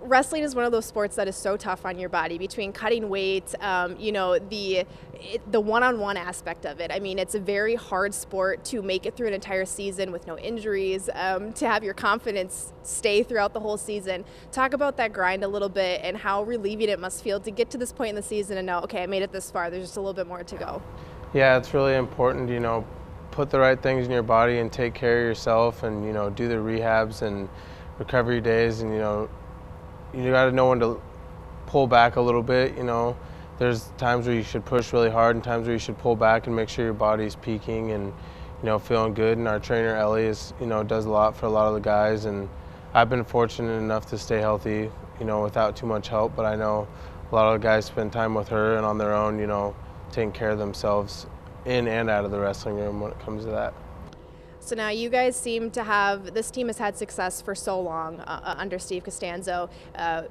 Wrestling is one of those sports that is so tough on your body between cutting weight, the one-on-one aspect of it. I mean, it's a very hard sport to make it through an entire season with no injuries, to have your confidence stay throughout the whole season. Talk about that grind a little bit and how relieving it must feel to get to this point in the season and know, okay, I made it this far. There's just a little bit more to go. Yeah, it's really important, put the right things in your body and take care of yourself and, do the rehabs and recovery days and, you got to know when to pull back a little bit. There's times where you should push really hard and times where you should pull back and make sure your body's peaking and feeling good. And our trainer Ellie does a lot for a lot of the guys, and I've been fortunate enough to stay healthy without too much help, but I know a lot of the guys spend time with her and on their own taking care of themselves in and out of the wrestling room when it comes to that. So now you guys seem to have, this team has had success for so long under Steve Costanzo.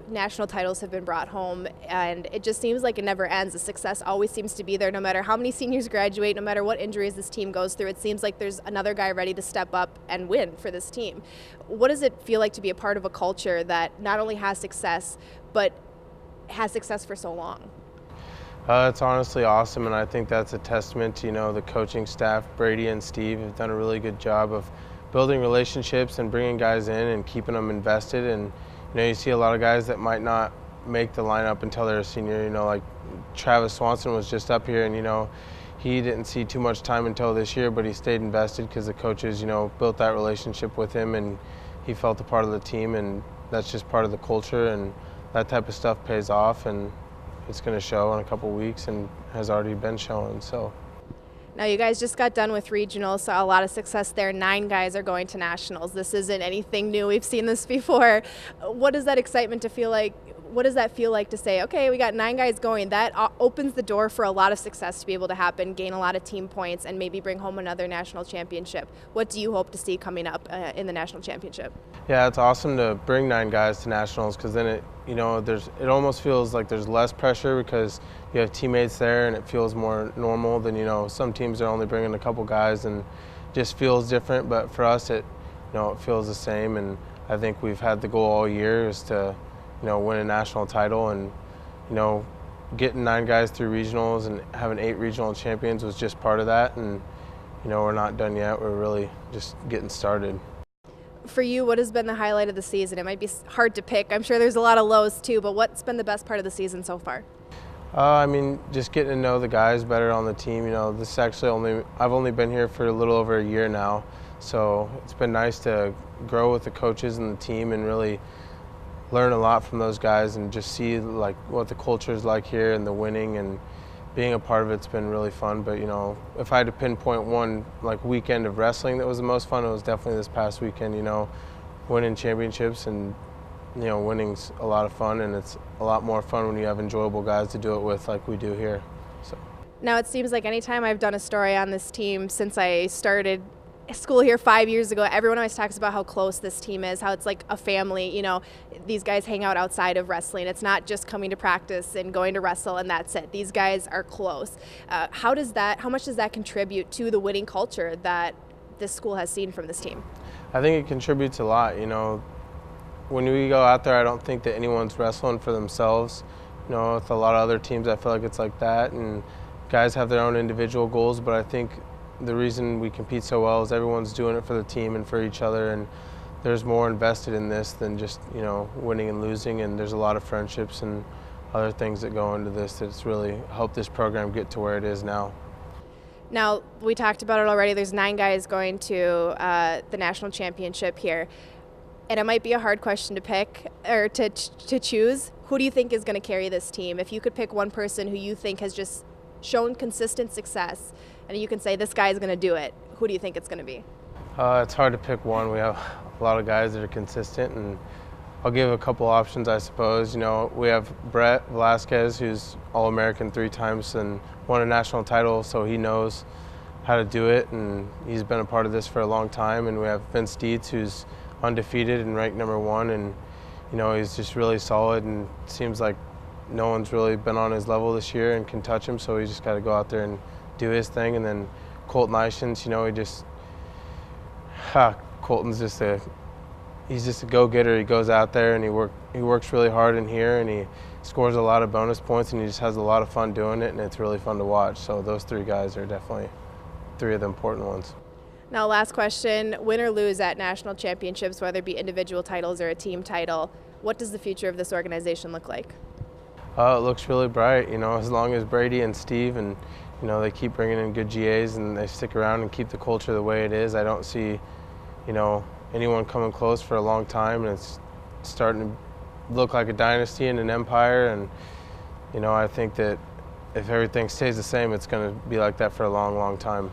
National titles have been brought home, and it just seems like it never ends. The success always seems to be there no matter how many seniors graduate, no matter what injuries this team goes through. It seems like there's another guy ready to step up and win for this team. What does it feel like to be a part of a culture that not only has success, but has success for so long? It's honestly awesome, and I think that's a testament to the coaching staff. Brady and Steve have done a really good job of building relationships and bringing guys in and keeping them invested. And you see a lot of guys that might not make the lineup until they're a senior. Like Travis Swanson was just up here, and he didn't see too much time until this year, but he stayed invested because the coaches built that relationship with him, and he felt a part of the team, and that's just part of the culture, and that type of stuff pays off. And it's going to show in a couple weeks and has already been showing. So now you guys just got done with regionals, saw a lot of success there. 9 guys are going to nationals. This isn't anything new. We've seen this before. What does that excitement to feel like? What does that feel like to say, okay, we got 9 guys going? That opens the door for a lot of success to be able to happen, gain a lot of team points, and maybe bring home another national championship. What do you hope to see coming up in the national championship? Yeah, it's awesome to bring 9 guys to nationals, because then it almost feels like there's less pressure because you have teammates there and it feels more normal than some teams are only bringing a couple guys and just feels different. But for us, it feels the same, and I think we've had the goal all year is to win a national title, and getting 9 guys through regionals and having 8 regional champions was just part of that. And we're not done yet. We're really just getting started. For you, what has been the highlight of the season? It might be hard to pick. I'm sure there's a lot of lows too, but what's been the best part of the season so far? I mean, just getting to know the guys better on the team. This actually I've only been here for a little over a year now, so it's been nice to grow with the coaches and the team and really learn a lot from those guys and just see like what the culture is like here and the winning, and being a part of it's been really fun. But if I had to pinpoint one weekend of wrestling that was the most fun, it was definitely this past weekend. Winning championships and winning's a lot of fun, and it's a lot more fun when you have enjoyable guys to do it with like we do here. So now it seems like anytime I've done a story on this team since I started school here 5 years ago, everyone always talks about how close this team is, how it's like a family. These guys hang out outside of wrestling. It's not just coming to practice and going to wrestle and that's it. These guys are close. How much does that contribute to the winning culture that this school has seen from this team? I think it contributes a lot. When we go out there, I don't think that anyone's wrestling for themselves. With a lot of other teams, I feel like it's like that, and guys have their own individual goals, but I think the reason we compete so well is everyone's doing it for the team and for each other, and there's more invested in this than just winning and losing, and there's a lot of friendships and other things that go into this that's really helped this program get to where it is now. Now, we talked about it already. There's 9 guys going to the national championship here, and it might be a hard question to pick or to choose. Who do you think is going to carry this team? If you could pick one person who you think has just shown consistent success, and you can say this guy is going to do it, who do you think it's going to be? It's hard to pick one. We have a lot of guys that are consistent, and I'll give a couple options, I suppose. We have Brett Velasquez, who's All-American 3 times and won a national title, so he knows how to do it, and he's been a part of this for a long time. And we have Vince Dietz, who's undefeated and ranked #1, and he's just really solid, and it seems like no one's really been on his level this year and can touch him, so he's just got to go out there and do his thing. And then Colton's just he's just a go-getter. He goes out there and he works really hard in here, and he scores a lot of bonus points, and he just has a lot of fun doing it, and it's really fun to watch. So those three guys are definitely three of the important ones. Now, last question, win or lose at national championships, whether it be individual titles or a team title, what does the future of this organization look like? It looks really bright, as long as Brady and Steve and, they keep bringing in good GAs and they stick around and keep the culture the way it is. I don't see, anyone coming close for a long time, and it's starting to look like a dynasty and an empire, and, I think that if everything stays the same, it's going to be like that for a long, long time.